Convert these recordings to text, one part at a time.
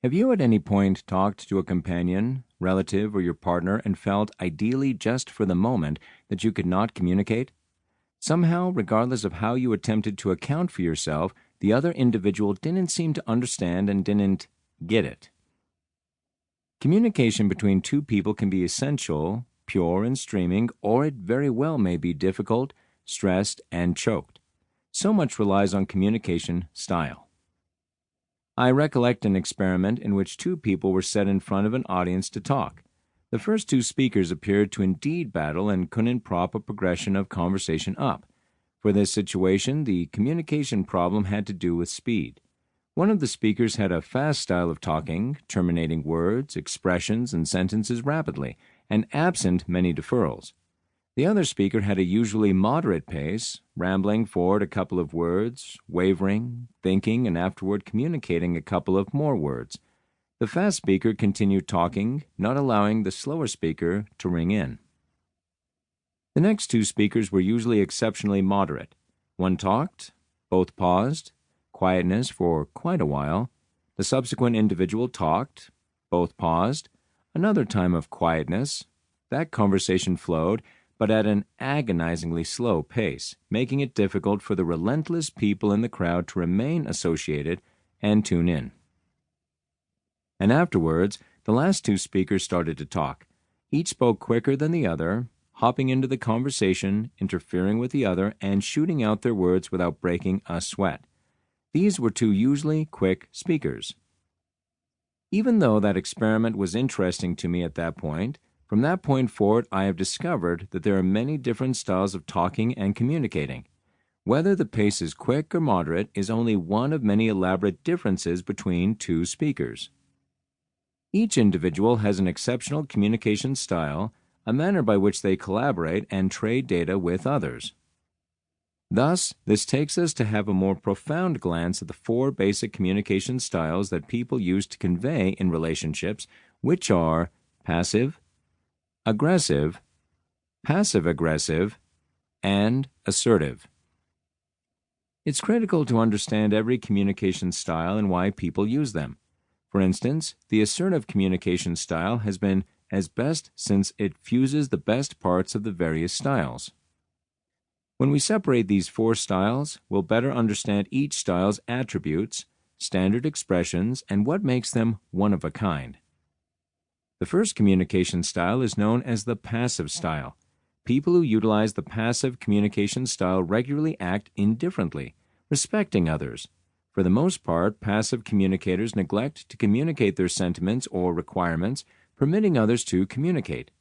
Have you at any point talked to a companion, relative, or your partner and felt, ideally just for the moment, that you could not communicate? Somehow, regardless of how you attempted to account for yourself, the other individual didn't seem to understand and didn't get it. Communication between two people can be essential, pure and streaming, or it very well may be difficult, stressed, and choked. So much relies on communication style. I recollect an experiment in which two people were set in front of an audience to talk. The first two speakers appeared to indeed battle and couldn't prop a progression of conversation up. For this situation, the communication problem had to do with speed. One of the speakers had a fast style of talking, terminating words, expressions, and sentences rapidly, and absent many deferrals. The other speaker had a usually moderate pace, rambling forward a couple of words, wavering, thinking, and afterward communicating a couple of more words. The fast speaker continued talking, not allowing the slower speaker to ring in. The next two speakers were usually exceptionally moderate. One talked, both paused, quietness for quite a while. The subsequent individual talked, both paused, another time of quietness. That conversation flowed, but at an agonizingly slow pace, making it difficult for the relentless people in the crowd to remain associated and tune in. And afterwards, the last two speakers started to talk. Each spoke quicker than the other, hopping into the conversation, interfering with the other, and shooting out their words without breaking a sweat. These were two usually quick speakers. Even though that experiment was interesting to me at that point, from that point forward I have discovered that there are many different styles of talking and communicating. Whether the pace is quick or moderate is only one of many elaborate differences between two speakers. Each individual has an exceptional communication style, a manner by which they collaborate and trade data with others. Thus, this takes us to have a more profound glance at the four basic communication styles that people use to convey in relationships, which are passive, aggressive, passive-aggressive, and assertive. It's critical to understand every communication style and why people use them. For instance, the assertive communication style has been as best since it fuses the best parts of the various styles. When we separate these four styles, we'll better understand each style's attributes, standard expressions, and what makes them one of a kind. The first communication style is known as the passive style. People who utilize the passive communication style regularly act indifferently, respecting others. For the most part, passive communicators neglect to communicate their sentiments or requirements, permitting others to communicate.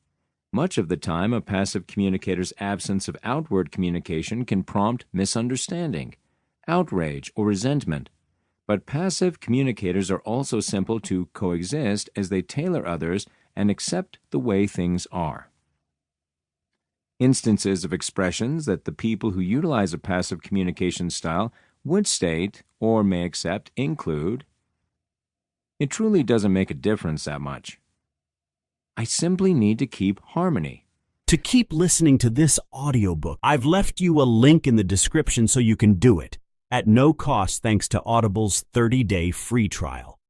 Much of the time, a passive communicator's absence of outward communication can prompt misunderstanding, outrage, or resentment. But passive communicators are also simple to coexist as they tailor others and accept the way things are. Instances of expressions that the people who utilize a passive communication style would state or may accept include, "It truly doesn't make a difference that much. I simply need to keep harmony." To keep listening to this audiobook, I've left you a link in the description so you can do it, at no cost thanks to Audible's 30-day free trial.